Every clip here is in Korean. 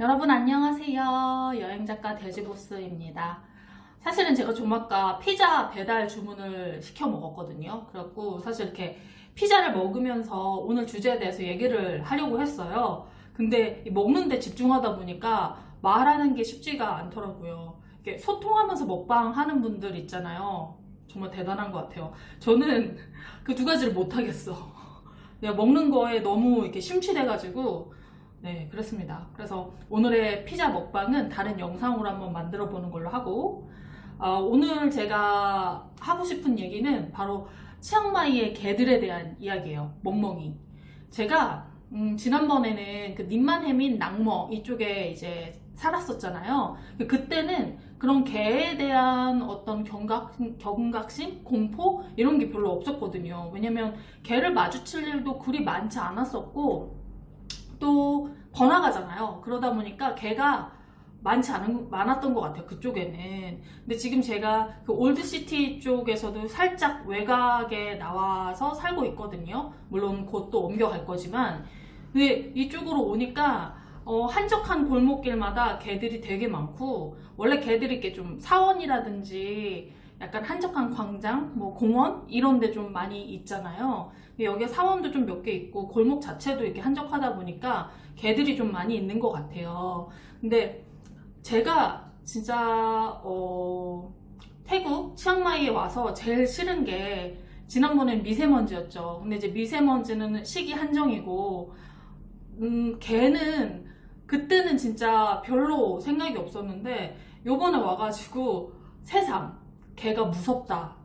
여러분 안녕하세요. 여행작가 돼지보스입니다. 사실은 제가 좀 아까 피자 배달 주문을 시켜 먹었거든요. 그래갖고 사실 이렇게 피자를 먹으면서 오늘 주제에 대해서 얘기를 하려고 했어요. 근데 먹는 데 집중하다 보니까 말하는 게 쉽지가 않더라고요. 이렇게 소통하면서 먹방 하는 분들 있잖아요. 정말 대단한 것 같아요. 저는 그 두 가지를 못 하겠어. 내가 먹는 거에 너무 이렇게 심취돼가지고 네, 그렇습니다. 그래서 오늘의 피자 먹방은 다른 영상으로 한번 만들어 보는 걸로 하고, 오늘 제가 하고 싶은 얘기는 바로 치앙마이의 개들에 대한 이야기예요. 멍멍이. 제가 지난번에는 그 님만해민 낭머 이쪽에 이제 살았었잖아요. 그때는 그런 개에 대한 어떤 경각심, 공포 이런 게 별로 없었거든요. 왜냐면 개를 마주칠 일도 그리 많지 않았었고, 또 번화가잖아요. 그러다 보니까 개가 많았던 것 같아요. 그쪽에는. 근데 지금 제가 그 올드시티 쪽에서도 살짝 외곽에 나와서 살고 있거든요. 물론 곧 또 옮겨갈 거지만. 근데 이쪽으로 오니까 한적한 골목길마다 개들이 되게 많고, 원래 개들이 이렇게 좀 사원이라든지 약간 한적한 광장, 뭐 공원 이런 데 좀 많이 있잖아요. 여기에 사원도 좀 몇 개 있고 골목 자체도 이렇게 한적하다 보니까 개들이 좀 많이 있는 것 같아요. 근데 제가 진짜 태국 치앙마이에 와서 제일 싫은 게 지난번엔 미세먼지였죠. 근데 이제 미세먼지는 시기 한정이고 개는 그때는 진짜 별로 생각이 없었는데 요번에 와가지고 새삼 개가 무섭다,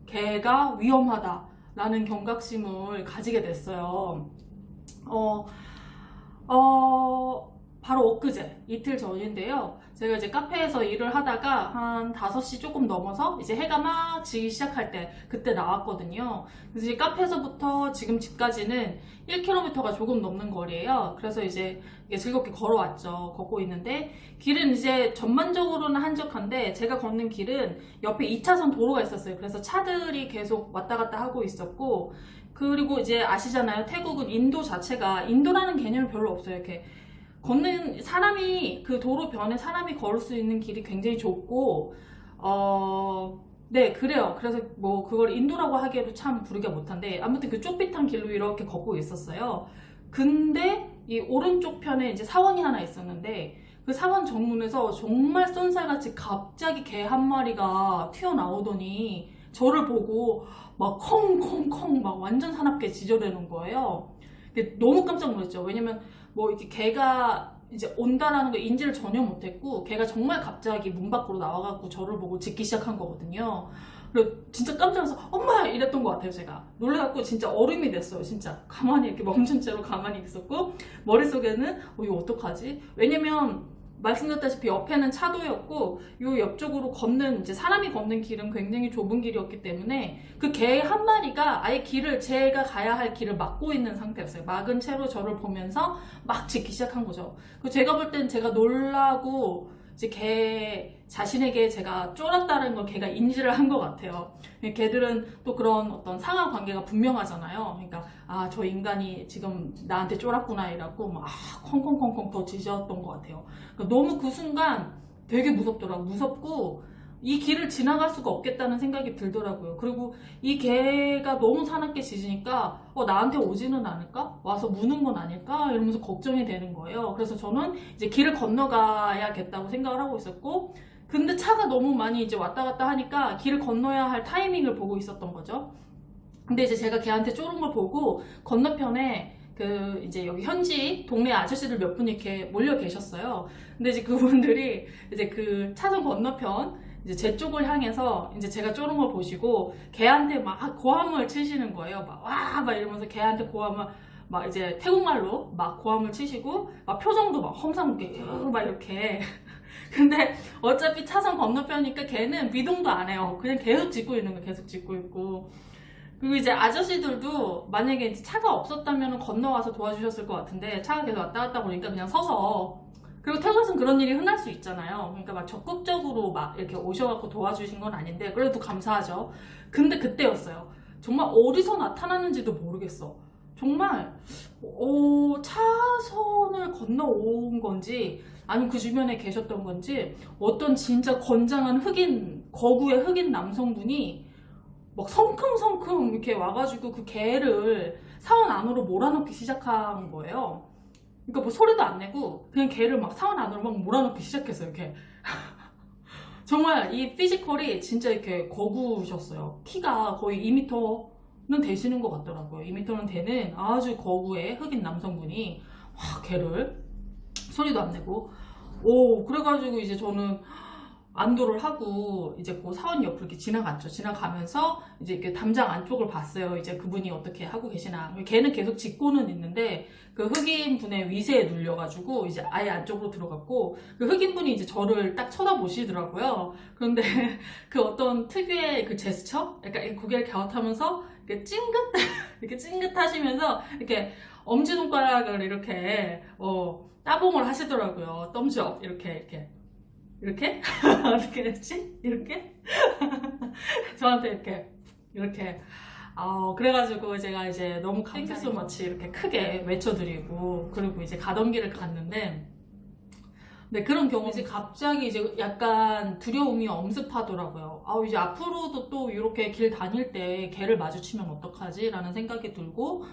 개가 위험하다 라는 경각심을 가지게 됐어요. 바로 엊그제 이틀 전인데요. 제가 이제 카페에서 일을 하다가 한 5시 조금 넘어서 이제 해가 막 지기 시작할 때 그때 나왔거든요. 그래서 이제 카페에서부터 지금 집까지는 1km가 조금 넘는 거리예요. 그래서 이제 즐겁게 걸어왔죠. 걷고 있는데 길은 이제 전반적으로는 한적한데 제가 걷는 길은 옆에 2차선 도로가 있었어요. 그래서 차들이 계속 왔다 갔다 하고 있었고, 그리고 이제 아시잖아요. 태국은 인도 자체가 인도라는 개념이 별로 없어요. 이렇게 걷는 사람이 그 도로변에 사람이 걸을 수 있는 길이 굉장히 좁고 네, 그래요. 그래서 뭐 그걸 인도라고 하기에도 참 부르기가 못한데 아무튼 그 좁빗한 길로 이렇게 걷고 있었어요. 근데 이 오른쪽 편에 이제 사원이 하나 있었는데 그 사원 정문에서 정말 쏜살같이 갑자기 개 한 마리가 튀어나오더니 저를 보고 막 콩콩콩 막 완전 사납게 짖어대는 거예요. 너무 깜짝 놀랐죠. 왜냐면 뭐 이렇게 개가 이제 온다라는 거 인지를 전혀 못했고, 개가 정말 갑자기 문 밖으로 나와갖고 저를 보고 짖기 시작한 거거든요. 그리고 진짜 깜짝 놀라서 엄마! 이랬던 것 같아요. 제가 놀래갖고 진짜 얼음이 됐어요. 진짜 가만히 이렇게 멈춘 채로 가만히 있었고, 머릿속에는 이거 어떡하지? 왜냐면 말씀드렸다시피 옆에는 차도였고 요 옆쪽으로 걷는 이제 사람이 걷는 길은 굉장히 좁은 길이었기 때문에 그 개 한 마리가 아예 길을 제가 가야 할 길을 막고 있는 상태였어요. 막은 채로 저를 보면서 막 짖기 시작한 거죠. 그 제가 볼 땐 제가 놀라고 이제 개 자신에게 제가 쫄았다는 걸 걔가 인지를 한 것 같아요. 개들은 또 그런 어떤 상하 관계가 분명하잖아요. 그러니까 저 인간이 지금 나한테 쫄았구나 이라고 막 콩콩콩콩 더 짖었던 것 같아요. 그러니까 너무 그 순간 되게 무섭더라고요. 무섭고 이 길을 지나갈 수가 없겠다는 생각이 들더라고요. 그리고 이 개가 너무 사납게 짖으니까 나한테 오지는 않을까? 와서 무는 건 아닐까? 이러면서 걱정이 되는 거예요. 그래서 저는 이제 길을 건너가야겠다고 생각을 하고 있었고, 근데 차가 너무 많이 이제 왔다 갔다 하니까 길을 건너야 할 타이밍을 보고 있었던 거죠. 근데 이제 제가 걔한테 쫄은 걸 보고 건너편에 그 이제 여기 현지 동네 아저씨들 몇 분이 이렇게 몰려 계셨어요. 근데 이제 그분들이 이제 그 차선 건너편 이제 제 쪽을 향해서 이제 제가 쫄은 걸 보시고 걔한테 막 고함을 치시는 거예요. 막 이러면서 걔한테 고함을 막 이제 태국말로 막 고함을 치시고 막 표정도 막 험상궂게 막 이렇게. 근데 어차피 차선 건너편이니까 걔는 미동도 안 해요. 그냥 계속 짖고 있는 거 계속 짖고 있고. 그리고 이제 아저씨들도 만약에 이제 차가 없었다면 건너와서 도와주셨을 것 같은데 차가 계속 왔다 갔다 보니까 그냥 서서, 그리고 태국에서는 그런 일이 흔할 수 있잖아요. 그러니까 막 적극적으로 막 이렇게 오셔갖고 도와주신 건 아닌데 그래도 감사하죠. 근데 그때였어요. 정말 어디서 나타났는지도 모르겠어. 정말 차선을 건너온 건지 아니면 그 주변에 계셨던 건지 어떤 진짜 건장한 거구의 흑인 남성분이 막 성큼성큼 이렇게 와가지고 그 개를 사원 안으로 몰아넣기 시작한 거예요. 그러니까 뭐 소리도 안 내고 그냥 개를 막 사원 안으로 막 몰아넣기 시작했어요. 이렇게 정말 이 피지컬이 진짜 이렇게 거구셨어요. 키가 거의 2m는 되시는 것 같더라고요. 2m는 되는 아주 거구의 흑인 남성분이 와 개를 소리도 안 내고 그래가지고 이제 저는 안도를 하고 이제 그 사원 옆으로 이렇게 지나갔죠. 지나가면서 이제 이렇게 담장 안쪽을 봤어요. 이제 그분이 어떻게 하고 계시나. 걔는 계속 짖고는 있는데 그 흑인 분의 위세에 눌려가지고 이제 아예 안쪽으로 들어갔고 그 흑인 분이 이제 저를 딱 쳐다보시더라고요. 그런데 그 어떤 특유의 그 제스처, 약간 고개를 갸웃하면서 이렇게 이렇게 찡긋하시면서 이렇게 엄지손가락을 이렇게 따봉을 하시더라고요. 덤즈업 이렇게 어떻게 했지? 이렇게 저한테 이렇게 그래가지고 제가 이제 너무 땡큐 소 머치 이렇게 크게 외쳐드리고 그리고 이제 가던 길을 갔는데 네, 그런 경우 이제 갑자기 이제 약간 두려움이 엄습하더라고요. 이제 앞으로도 또 이렇게 길 다닐 때 개를 마주치면 어떡하지? 라는 생각이 들고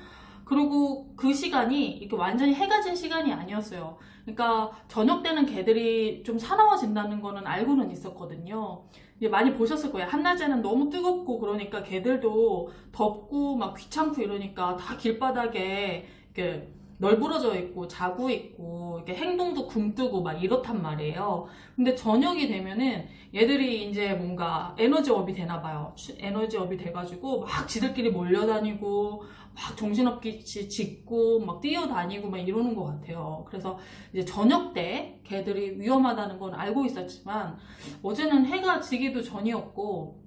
그리고 그 시간이 이렇게 완전히 해가 진 시간이 아니었어요. 그러니까 저녁 때는 개들이 좀 사나워진다는 거는 알고는 있었거든요. 이제 많이 보셨을 거예요. 한낮에는 너무 뜨겁고 그러니까 개들도 덥고 막 귀찮고 이러니까 다 길바닥에 이렇게 널브러져 있고 자고 있고 이렇게 행동도 굼뜨고 막 이렇단 말이에요. 근데 저녁이 되면은 얘들이 이제 뭔가 에너지업이 되나 봐요. 에너지업이 돼가지고 막 지들끼리 몰려다니고 막 정신없이 짖고 막 뛰어다니고 막 이러는 것 같아요. 그래서 이제 저녁 때 개들이 위험하다는 건 알고 있었지만 어제는 해가 지기도 전이었고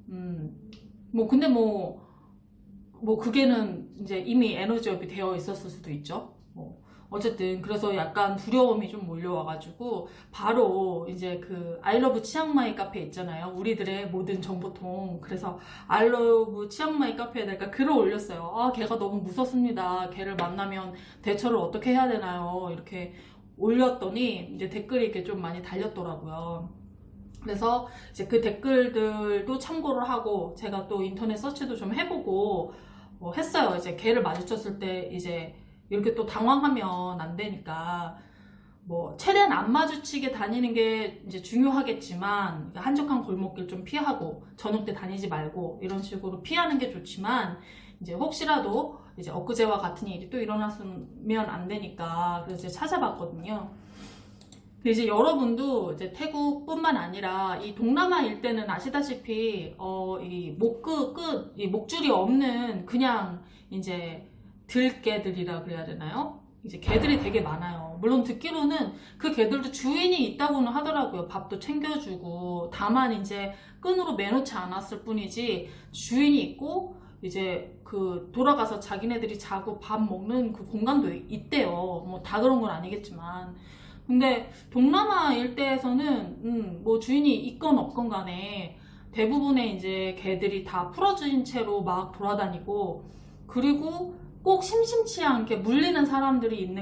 근데 그게는 이제 이미 에너지업이 되어 있었을 수도 있죠. 어쨌든 그래서 약간 두려움이 좀 몰려와가지고 바로 이제 그 아이러브 치앙마이 카페 있잖아요. 우리들의 모든 정보통. 그래서 아이러브 치앙마이 카페에다가 글을 올렸어요. 걔가 너무 무섭습니다. 걔를 만나면 대처를 어떻게 해야 되나요? 이렇게 올렸더니 이제 댓글이 이렇게 좀 많이 달렸더라고요. 그래서 이제 그 댓글들도 참고를 하고 제가 또 인터넷 서치도 좀 해보고 했어요. 이제 걔를 마주쳤을 때 이제 이렇게 또 당황하면 안 되니까 최대한 안 마주치게 다니는 게 이제 중요하겠지만 한적한 골목길 좀 피하고 저녁 때 다니지 말고 이런 식으로 피하는 게 좋지만 이제 혹시라도 이제 엊그제와 같은 일이 또 일어났으면 안 되니까 그래서 이제 찾아봤거든요. 이제 여러분도 이제 태국뿐만 아니라 이 동남아 일대는 아시다시피 이 목줄이 없는 그냥 이제 들개들이라 그래야 되나요? 이제 개들이 되게 많아요. 물론 듣기로는 그 개들도 주인이 있다고는 하더라고요. 밥도 챙겨주고 다만 이제 끈으로 매놓지 않았을 뿐이지 주인이 있고 이제 그 돌아가서 자기네들이 자고 밥 먹는 그 공간도 있대요. 다 그런 건 아니겠지만 근데 동남아 일대에서는 주인이 있건 없건 간에 대부분의 이제 개들이 다 풀어진 채로 막 돌아다니고 그리고 꼭 심심치 않게 물리는 사람들이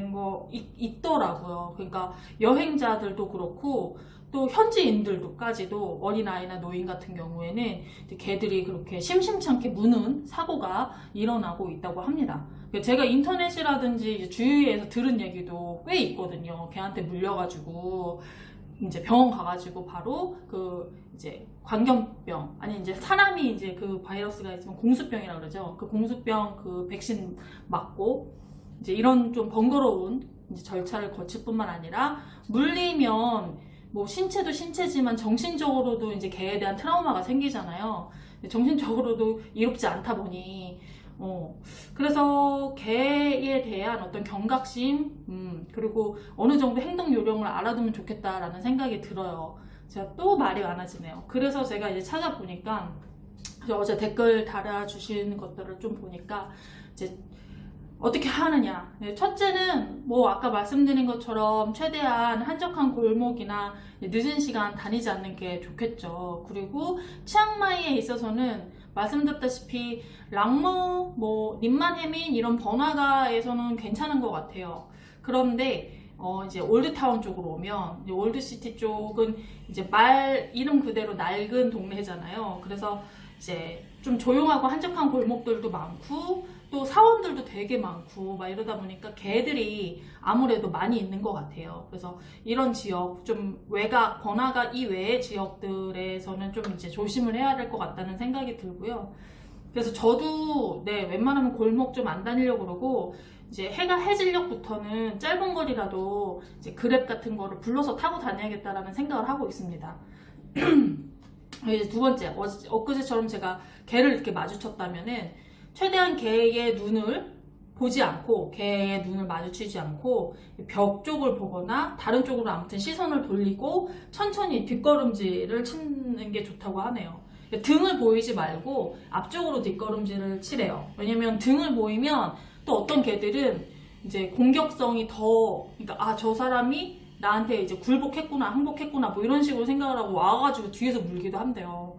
있더라고요. 그러니까 여행자들도 그렇고 또 현지인들도까지도 어린아이나 노인 같은 경우에는 개들이 그렇게 심심치 않게 무는 사고가 일어나고 있다고 합니다. 제가 인터넷이라든지 주위에서 들은 얘기도 꽤 있거든요. 개한테 물려가지고 이제 병원 가가지고 바로 그 이제 광견병 아니 이제 사람이 이제 그 바이러스가 있으면 공수병이라고 그러죠. 그 공수병 그 백신 맞고 이제 이런 좀 번거로운 이제 절차를 거칠 뿐만 아니라 물리면 신체도 신체지만 정신적으로도 이제 개에 대한 트라우마가 생기잖아요. 정신적으로도 이롭지 않다 보니 그래서 개에 대한 어떤 경각심 그리고 어느 정도 행동 요령을 알아두면 좋겠다라는 생각이 들어요. 제가 또 말이 많아지네요. 그래서 제가 이제 찾아보니까 어제 댓글 달아주신 것들을 좀 보니까 이제 어떻게 하느냐. 첫째는 뭐 아까 말씀드린 것처럼 최대한 한적한 골목이나 늦은 시간 다니지 않는 게 좋겠죠. 그리고 치앙마이에 있어서는 말씀드렸다시피 랑모, 뭐 님만해민 이런 번화가에서는 괜찮은 것 같아요. 그런데 이제 올드타운 쪽으로 오면 이제 올드시티 쪽은 이제 말 이름 그대로 낡은 동네잖아요. 그래서 이제 좀 조용하고 한적한 골목들도 많고 또 사원들도 되게 많고 막 이러다 보니까 개들이 아무래도 많이 있는 것 같아요. 그래서 이런 지역 좀 외곽 번화가 이외의 지역들에서는 좀 이제 조심을 해야 될 것 같다는 생각이 들고요. 그래서 저도 웬만하면 골목 좀 안 다니려고 그러고 이제 해가 해질녘부터는 짧은 거리라도 이제 그랩 같은 거를 불러서 타고 다녀야겠다라는 생각을 하고 있습니다. 이제 두 번째, 엊그제처럼 제가 개를 이렇게 마주쳤다면은 최대한 개의 눈을 보지 않고 개의 눈을 마주치지 않고 벽 쪽을 보거나 다른 쪽으로 아무튼 시선을 돌리고 천천히 뒷걸음질을 치는 게 좋다고 하네요. 등을 보이지 말고 앞쪽으로 뒷걸음질을 치래요. 왜냐면 등을 보이면 또 어떤 개들은 이제 공격성이 더, 그러니까 저 사람이 나한테 이제 굴복했구나, 항복했구나, 뭐 이런 식으로 생각을 하고 와가지고 뒤에서 물기도 한대요.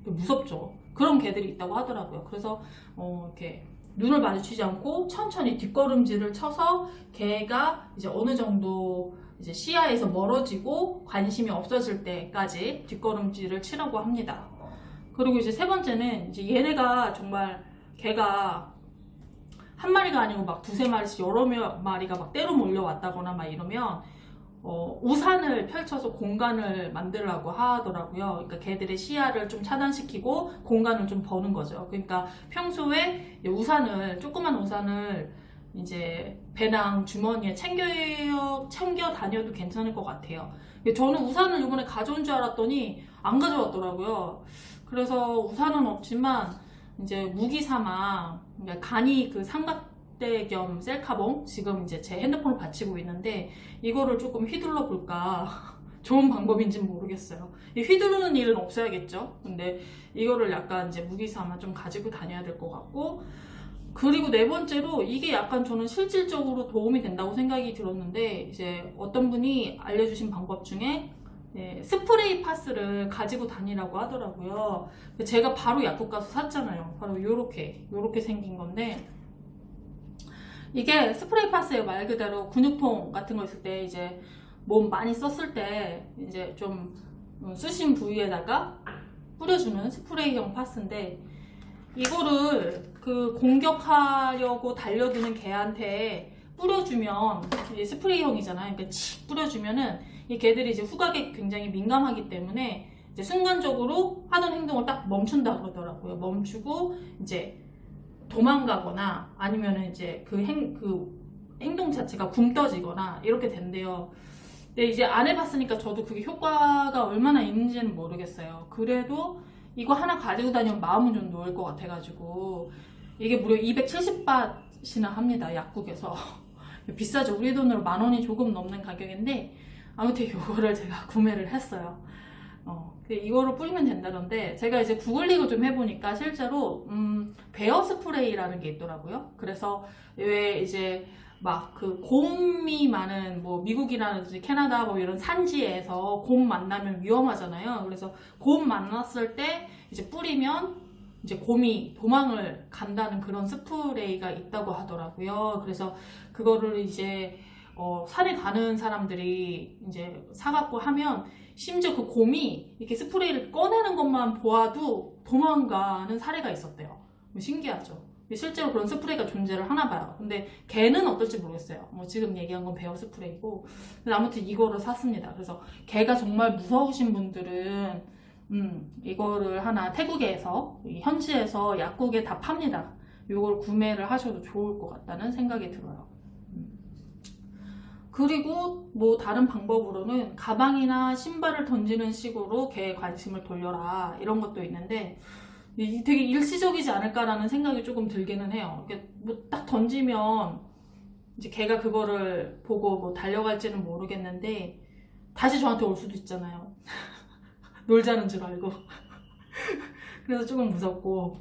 무섭죠. 그런 개들이 있다고 하더라고요. 그래서 이렇게 눈을 마주치지 않고 천천히 뒷걸음질을 쳐서 개가 이제 어느 정도 이제 시야에서 멀어지고 관심이 없어질 때까지 뒷걸음질을 치라고 합니다. 그리고 이제 세 번째는 이제 얘네가 정말 개가 한 마리가 아니고 막 두세 마리씩 여러 마리가 막 때로 몰려왔다거나 막 이러면 우산을 펼쳐서 공간을 만들라고 하더라고요. 그러니까 개들의 시야를 좀 차단시키고 공간을 좀 버는 거죠. 그러니까 평소에 조그만 우산을 이제 배낭 주머니에 챙겨 다녀도 괜찮을 것 같아요. 저는 우산을 이번에 가져온 줄 알았더니 안 가져왔더라고요. 그래서 우산은 없지만 이제 무기 삼아, 그러니까 간이 그 삼각대 겸 셀카봉 지금 이제 제 핸드폰을 받치고 있는데 이거를 조금 휘둘러 볼까 좋은 방법인지는 모르겠어요. 휘두르는 일은 없어야겠죠. 근데 이거를 약간 이제 무기 삼아 좀 가지고 다녀야 될 것 같고, 그리고 네 번째로 이게 약간 저는 실질적으로 도움이 된다고 생각이 들었는데 이제 어떤 분이 알려주신 방법 중에 스프레이 파스를 가지고 다니라고 하더라고요. 제가 바로 약국 가서 샀잖아요. 바로 요렇게 생긴 건데 이게 스프레이 파스예요. 말 그대로 근육통 같은 거 있을 때 이제 몸 많이 썼을 때 이제 좀 쑤신 부위에다가 뿌려주는 스프레이형 파스인데 이거를 그 공격하려고 달려드는 개한테 뿌려주면 스프레이형이잖아요. 그러니까 칙 뿌려주면은 이 개들이 이제 후각에 굉장히 민감하기 때문에 이제 순간적으로 하던 행동을 딱 멈춘다 그러더라고요. 멈추고 이제 도망가거나 아니면은 이제 그 행동 자체가 굼떠지거나 이렇게 된대요. 근데 이제 안 해봤으니까 저도 그게 효과가 얼마나 있는지는 모르겠어요. 그래도 이거 하나 가지고 다니면 마음은 좀 놓을 것 같아가지고 이게 무려 270바트나 합니다. 약국에서. 비싸죠. 우리 돈으로 10,000원이 조금 넘는 가격인데 아무튼 이거를 제가 구매를 했어요. 이거를 뿌리면 된다던데 제가 이제 구글링을 좀 해보니까 실제로 베어 스프레이라는 게 있더라고요. 그래서 왜 이제 막 그 곰이 많은 뭐 미국이라든지 캐나다 뭐 이런 산지에서 곰 만나면 위험하잖아요. 그래서 곰 만났을 때 이제 뿌리면 이제 곰이 도망을 간다는 그런 스프레이가 있다고 하더라고요. 그래서 그거를 이제 산에 가는 사람들이 이제 사갖고 하면 심지어 그 곰이 이렇게 스프레이를 꺼내는 것만 보아도 도망가는 사례가 있었대요. 신기하죠. 실제로 그런 스프레이가 존재를 하나 봐요. 근데 개는 어떨지 모르겠어요. 뭐 지금 얘기한 건 베어 스프레이고. 근데 아무튼 이거를 샀습니다. 그래서 개가 정말 무서우신 분들은 이거를 하나 태국에서 현지에서 약국에 다 팝니다. 이걸 구매를 하셔도 좋을 것 같다는 생각이 들어요. 그리고 뭐 다른 방법으로는 가방이나 신발을 던지는 식으로 개의 관심을 돌려라 이런 것도 있는데 되게 일시적이지 않을까라는 생각이 조금 들기는 해요. 뭐 딱 던지면 이제 걔가 그거를 보고 뭐 달려갈지는 모르겠는데 다시 저한테 올 수도 있잖아요. 놀자는 줄 알고. 그래서 조금 무섭고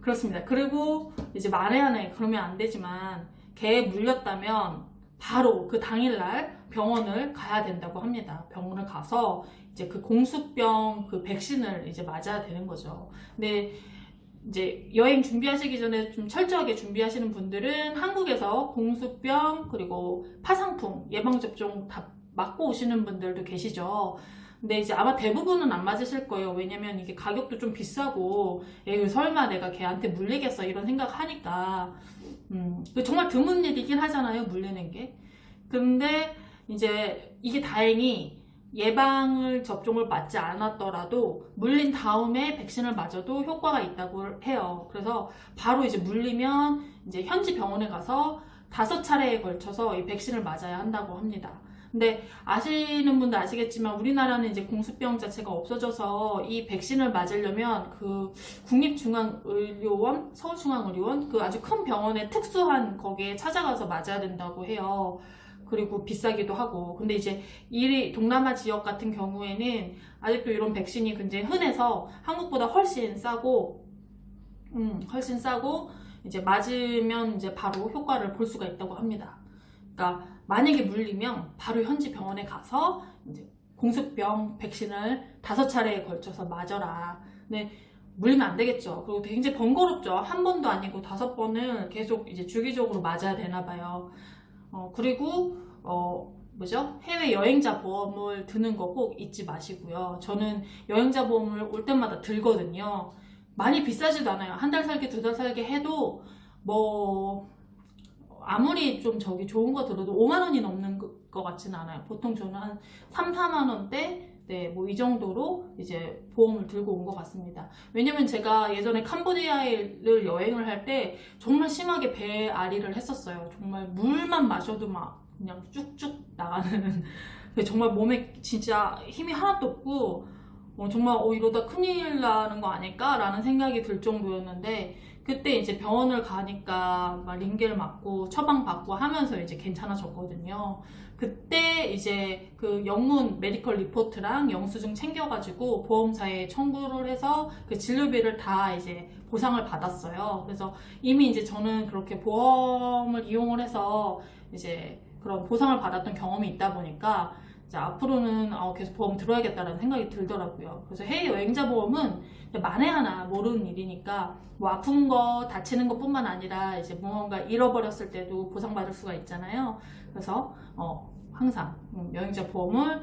그렇습니다. 그리고 이제 만에 하나에 그러면 안 되지만 개에 물렸다면 바로 그 당일날 병원을 가야 된다고 합니다. 병원을 가서 이제 그 공수병 그 백신을 이제 맞아야 되는 거죠. 근데 이제 여행 준비하시기 전에 좀 철저하게 준비하시는 분들은 한국에서 공수병 그리고 파상풍 예방접종 다 맞고 오시는 분들도 계시죠. 근데 이제 아마 대부분은 안 맞으실 거예요. 왜냐면 이게 가격도 좀 비싸고, 에이, 설마 내가 걔한테 물리겠어 이런 생각 하니까. 정말 드문 일이긴 하잖아요, 물리는 게. 근데 이제 이게 다행히 예방을 접종을 맞지 않았더라도 물린 다음에 백신을 맞아도 효과가 있다고 해요. 그래서 바로 이제 물리면 이제 현지 병원에 가서 5차례에 걸쳐서 이 백신을 맞아야 한다고 합니다. 근데 아시는 분도 아시겠지만 우리나라는 이제 공수병 자체가 없어져서 이 백신을 맞으려면 그 국립중앙의료원, 서울중앙의료원 그 아주 큰 병원에 특수한 거기에 찾아가서 맞아야 된다고 해요. 그리고 비싸기도 하고. 근데 이제 이 동남아 지역 같은 경우에는 아직도 이런 백신이 굉장히 흔해서 한국보다 훨씬 싸고 이제 맞으면 이제 바로 효과를 볼 수가 있다고 합니다. 그러니까 만약에 물리면 바로 현지 병원에 가서 이제 공수병 백신을 5차례에 걸쳐서 맞아라. 근데 물리면 안 되겠죠. 그리고 굉장히 번거롭죠. 한 번도 아니고 5번을 계속 이제 주기적으로 맞아야 되나 봐요. 그리고 해외 여행자 보험을 드는 거 꼭 잊지 마시고요. 저는 여행자 보험을 올 때마다 들거든요. 많이 비싸지도 않아요. 한 달 살기, 2달 살기 해도 아무리 좀 좋은 거 들어도 5만 원이 넘는 것 같지는 않아요. 보통 저는 한 3, 4만 원대 이 정도로 이제 보험을 들고 온 것 같습니다. 왜냐면 제가 예전에 캄보디아를 여행을 할 때 정말 심하게 배앓이를 했었어요. 정말 물만 마셔도 막 그냥 쭉쭉 나가는 정말 몸에 진짜 힘이 하나도 없고 정말 이러다 큰일 나는 거 아닐까라는 생각이 들 정도였는데 그때 이제 병원을 가니까 막 링겔 맞고 처방 받고 하면서 이제 괜찮아졌거든요. 그때 이제 그 영문 메디컬 리포트랑 영수증 챙겨가지고 보험사에 청구를 해서 그 진료비를 다 이제 보상을 받았어요. 그래서 이미 이제 저는 그렇게 보험을 이용을 해서 이제 그런 보상을 받았던 경험이 있다 보니까 이제 앞으로는 계속 보험 들어야겠다라는 생각이 들더라고요. 그래서 해외 여행자 보험은 만에 하나 모르는 일이니까 뭐 아픈 거 다치는 것뿐만 아니라 이제 무언가 잃어버렸을 때도 보상받을 수가 있잖아요. 그래서 항상 여행자 보험을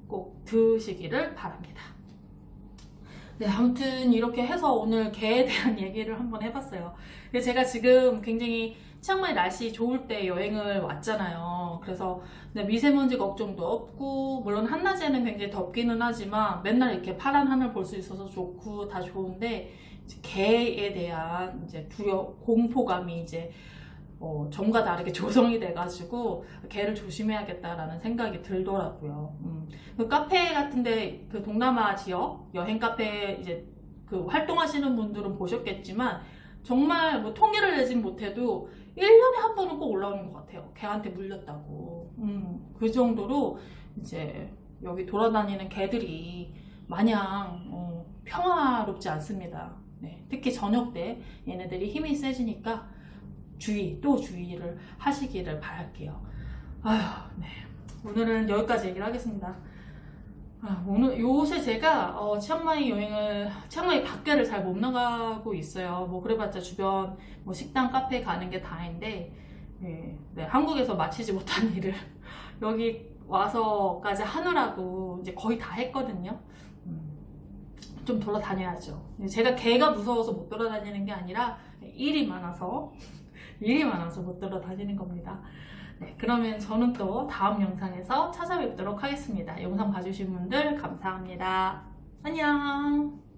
꼭 드시기를 바랍니다. 네, 아무튼 이렇게 해서 오늘 개에 대한 얘기를 한번 해봤어요. 제가 지금 굉장히 치앙마이 날씨 좋을 때 여행을 왔잖아요. 그래서 미세먼지 걱정도 없고 물론 한낮에는 굉장히 덥기는 하지만 맨날 이렇게 파란 하늘 볼 수 있어서 좋고 다 좋은데 개에 대한 이제 공포감이 이제 전과 다르게 조성이 돼가지고 개를 조심해야겠다라는 생각이 들더라고요. 그 카페 같은데 그 동남아 지역 여행 카페 이제 그 활동하시는 분들은 보셨겠지만 정말 뭐 통계를 내진 못해도 1년에 한 번은 꼭 올라오는 것 같아요. 개한테 물렸다고. 그 정도로 이제 여기 돌아다니는 개들이 마냥 평화롭지 않습니다. 네, 특히 저녁 때 얘네들이 힘이 세지니까 또 주의를 하시기를 바랄게요. 아휴, 네. 오늘은 여기까지 얘기를 하겠습니다. 오늘 요새 제가 치앙마이 밖에를 잘 못 나가고 있어요. 뭐 그래봤자 주변 뭐 식당, 카페 가는 게 다인데 네, 한국에서 마치지 못한 일을 여기 와서까지 하느라고 이제 거의 다 했거든요. 좀 돌아다녀야죠. 제가 개가 무서워서 못 돌아다니는 게 아니라 일이 많아서 못 돌아다니는 겁니다. 네, 그러면 저는 또 다음 영상에서 찾아뵙도록 하겠습니다. 영상 봐주신 분들 감사합니다. 안녕.